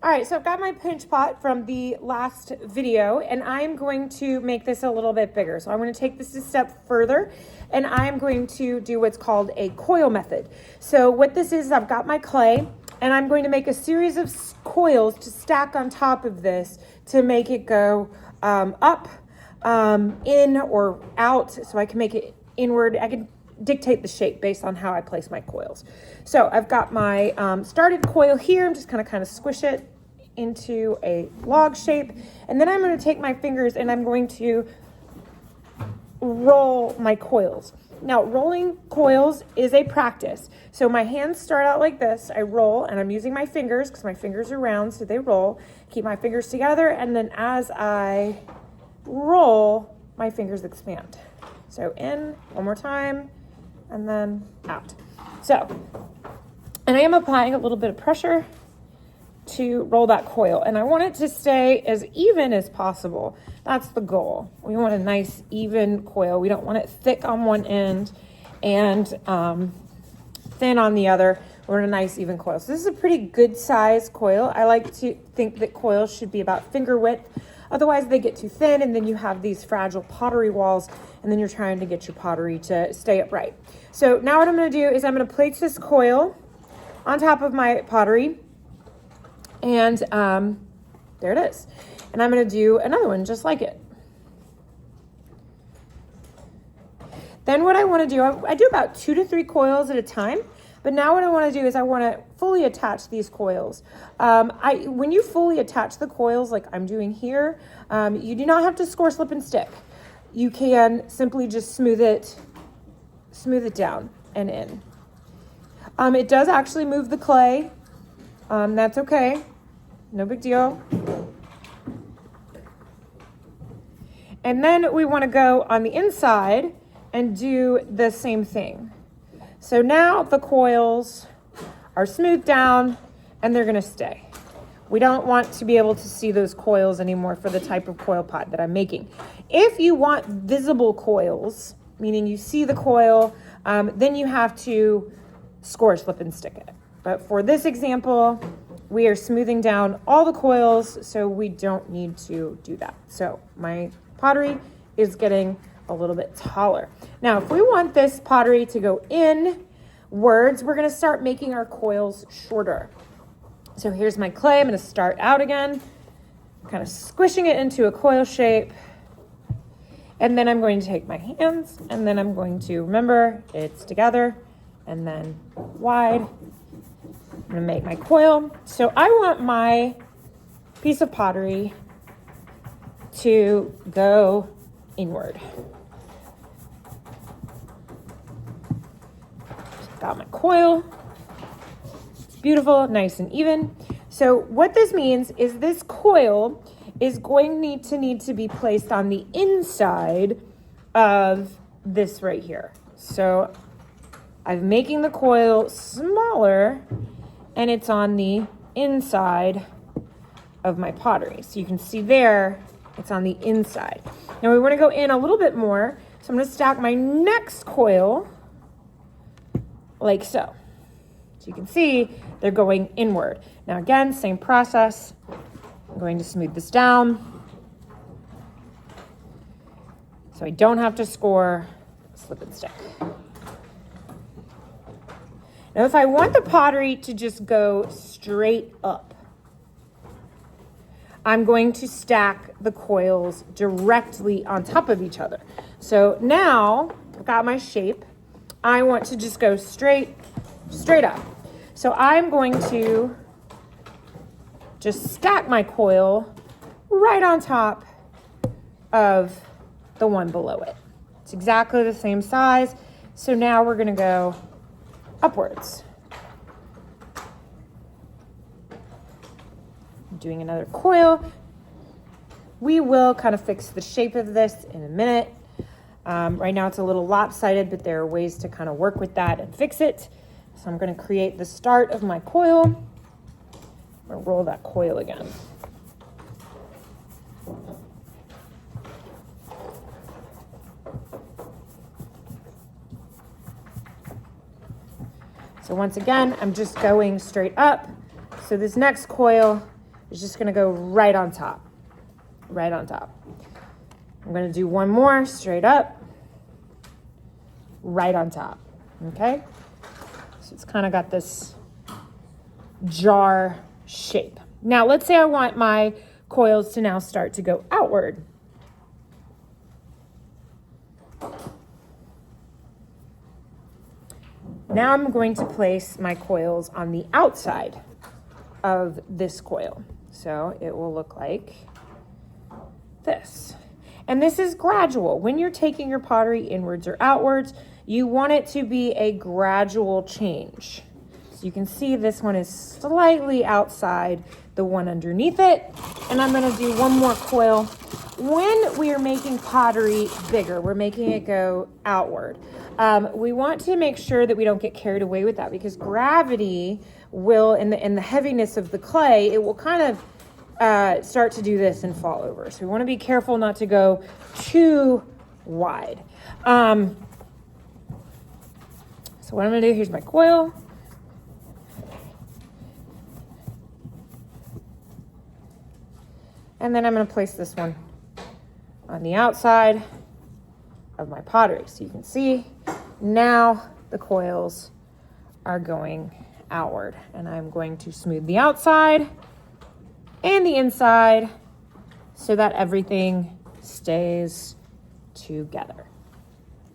All right, so I've got my pinch pot from the last video, and I'm going to make this a little bit bigger. So I'm going to take this a step further, and I'm going to do what's called a coil method. So what this is, I've got my clay, and I'm going to make a series of coils to stack on top of this to make it go up, in, or out, so I can make it inward. I can dictate the shape based on how I place my coils. So I've got my started coil here. I'm just going to kind of squish it into a log shape, and then I'm going to take my fingers and I'm going to roll my coils. Now, rolling coils is a practice. So my hands start out like this. I roll, and I'm using my fingers because my fingers are round, so they roll. Keep my fingers together, and then as I roll, my fingers expand. So in, one more time, and then out. So, and I am applying a little bit of pressure to roll that coil, and I want it to stay as even as possible. That's the goal. We want a nice even coil. We don't want it thick on one end and thin on the other. We want a nice even coil. So this is a pretty good size coil. I like to think that coils should be about finger width. Otherwise they get too thin, and then you have these fragile pottery walls, and then you're trying to get your pottery to stay upright. So now what I'm going to do is I'm going to place this coil on top of my pottery, and there it is. And I'm going to do another one just like it. Then what I want to do, I do about 2 to 3 coils at a time. But now what I want to do is I want to fully attach these coils. When you fully attach the coils like I'm doing here, you do not have to score, slip, and stick. You can simply just smooth it down and in. It does actually move the clay. That's okay. No big deal. And then we want to go on the inside and do the same thing. So now the coils are smoothed down and they're going to stay. We don't want to be able to see those coils anymore for the type of coil pot that I'm making. If you want visible coils, meaning you see the coil, then you have to score, slip, and stick it. But for this example, we are smoothing down all the coils, so we don't need to do that. So my pottery is getting a little bit taller. Now, if we want this pottery to go inwards, we're going to start making our coils shorter. So here's my clay. I'm going to start out again, kind of squishing it into a coil shape. And then I'm going to take my hands, and then I'm going to, remember, it's together and then wide. I'm going to make my coil. So I want my piece of pottery to go inward. Got my coil. It's beautiful, nice and even. So what this means is this coil is going to need to be placed on the inside of this right here. So I'm making the coil smaller, and it's on the inside of my pottery. So you can see there, it's on the inside. Now we want to go in a little bit more. So I'm going to stack my next coil like so. So you can see they're going inward. Now again, same process. I'm going to smooth this down so I don't have to score, slip, and stick. Now if I want the pottery to just go straight up, I'm going to stack the coils directly on top of each other. So now I've got my shape. I want to just go straight up. So I'm going to just stack my coil right on top of the one below it. It's exactly the same size. So now we're going to go upwards. Doing another coil. We will kind of fix the shape of this in a minute. Right now it's a little lopsided, but there are ways to kind of work with that and fix it. So I'm going to create the start of my coil. I'm going to roll that coil again. So once again, I'm just going straight up. So this next coil is just gonna go right on top, right on top. I'm gonna do one more straight up, right on top, okay? So it's kind of got this jar shape. Now let's say I want my coils to now start to go outward. Now I'm going to place my coils on the outside of this coil. So it will look like this. And this is gradual. When you're taking your pottery inwards or outwards, you want it to be a gradual change. So you can see this one is slightly outside the one underneath it. And I'm gonna do one more coil. When we are making pottery bigger, we're making it go outward. We want to make sure that we don't get carried away with that, because gravity will, in the heaviness of the clay, it will kind of start to do this and fall over. So we want to be careful not to go too wide. So what I'm going to do, here's my coil. And then I'm going to place this one on the outside of my pottery. So you can see now the coils are going outward, and I'm going to smooth the outside and the inside so that everything stays together.